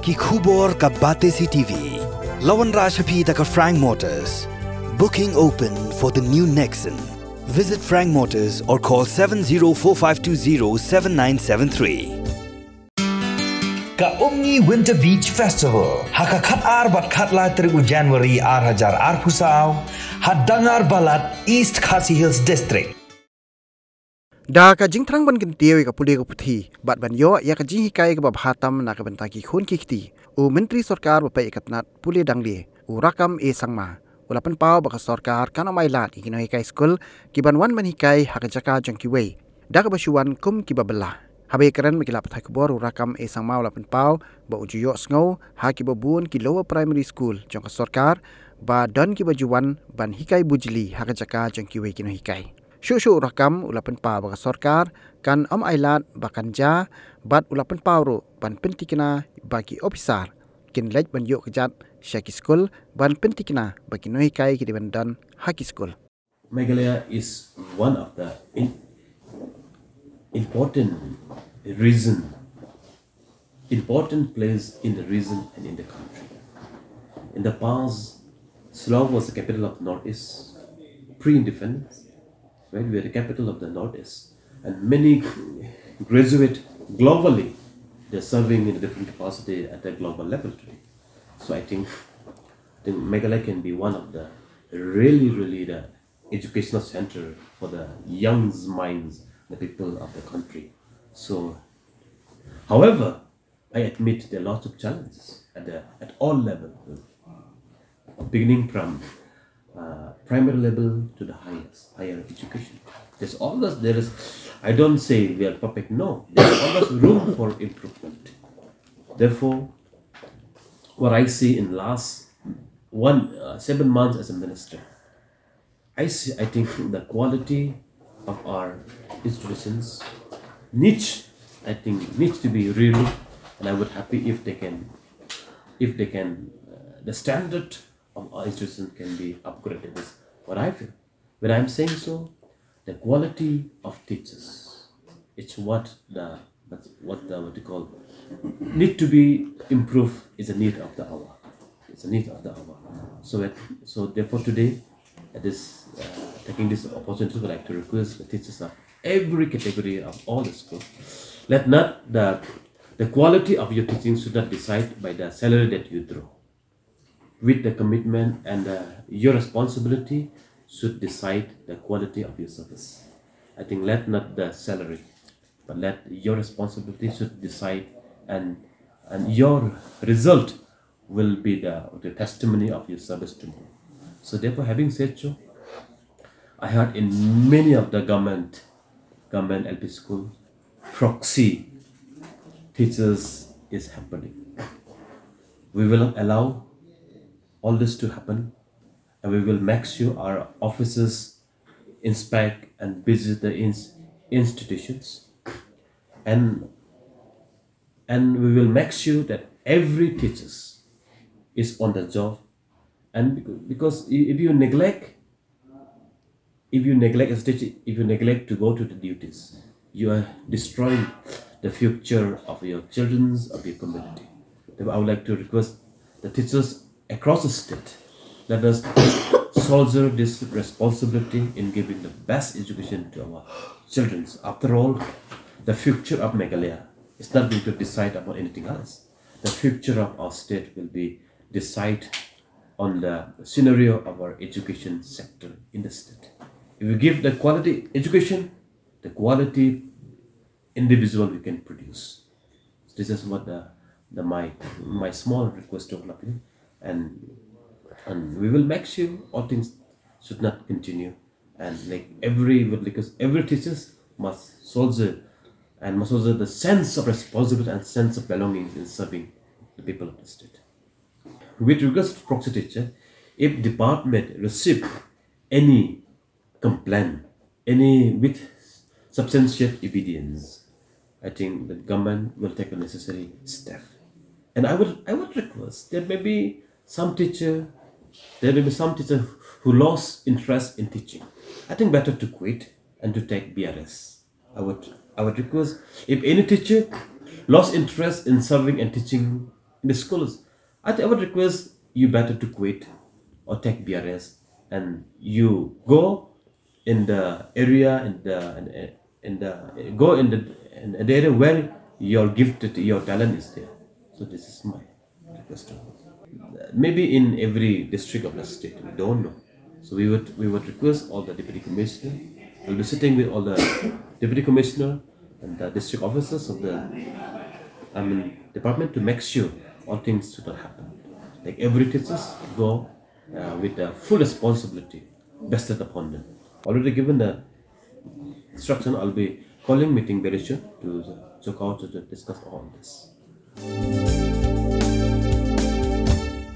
ki khubor ka bate si TV. Lawan Rashaphi da ka Frank Motors. Booking open for the new Nexon. Visit Frank Motors or call 7045207973. Ka Omni Winter Beach Festival. Haka khat ar bat khat la 3 January ar pusau. Hadangar balat East Khasi Hills District. Da ka jing trang ban kintiawi ka puli ka puthi bat ban yo ya ka jing hikai ka babhatam na ka bantaki khun kikti u menteri Sorkar bapai ikatnat puli dangli u rakam e sangma ulapan pau baka Sorkar kana mailat ikino hikai Skul kiban wan man hikai haka jaka jang Kiwei da ka basuan kum Kiba Bylla habai keren makila pathai kubor u rakam e sangma ulapan pau ba ujuyo sngo ha Kiba bun ki lower primary school jang ka Sorkar ba don Kiba juwan ban hikai bujli haka jaka jang Kiwei kino hikai Shushu rakam ulapan pa baka Sorkar kan ailat bakan ja bat ulapan pauro ban pentikina bagi ofisar kin lej ban yok kejat syaki Skul ban pentikina bagi Nonghikai ki ban dan haki Skul. Meghalaya is one of the important place in the region and in the country. In the past, Shillong was the capital of the Northeast pre-independence. Right? We are the capital of the Northeast, and many graduate globally. They're serving in a different capacity at the global level today. So I think Meghalaya can be one of the really the educational center for the young minds, the people of the country. So, however, I admit there are lots of challenges at all levels, beginning from primary level to the higher education. I don't say we are perfect, no. There's always room for improvement. Therefore, what I see in last 7 months as a minister, I think the quality of our institutions needs to be real, and I would happy if they can the standard of our institutions can be upgraded. Is what I feel. When I'm saying so, the quality of teachers, it's what you call need to be improved is a need of the hour. It's a need of the hour. So therefore today, taking this opportunity, I would like to request the teachers of every category of all the schools. Let not the quality of your teaching should not decide by the salary that you draw. With the commitment and your responsibility should decide the quality of your service. I think let not the salary, but let your responsibility should decide, and your result will be the testimony of your service tomorrow. So therefore, having said so, I heard in many of the government LP school, proxy teachers is happening. We will allow all this to happen, and we will make sure our officers inspect and visit the institutions, and we will make sure that every teacher is on the job. And because if you neglect as a teacher, if you neglect to go to the duties, you are destroying the future of your children, of your community. Therefore, I would like to request the teachers across the state, let us shoulder this responsibility in giving the best education to our children. After all, the future of Meghalaya is not going to decide about anything else. The future of our state will be decided on the scenario of our education sector in the state. If we give the quality education, the quality individual we can produce. This is what my small request to all of you. And we will make sure all things should not continue, and because every teacher must soldier the sense of responsibility and sense of belonging in serving the people of the state. With regards to proxy teacher, if department receive any complaint, with substantial evidence, I think the government will take a necessary step. And I would request there may be some teacher who lost interest in teaching. I think better to quit and to take BRS. I would request if any teacher lost interest in serving and teaching the schools, I would request you better to quit or take BRS, and you go in the area in the area where your gifted, your talent is there. So this is my request. Maybe in every district of the state, we don't know. So we would request all the deputy commissioner. We'll be sitting with all the deputy commissioner and the district officers of the department to make sure all things should not happen. Like every teachers go with the full responsibility vested upon them. Already given the instruction, I'll be calling meeting very soon to Sorkar to discuss all this.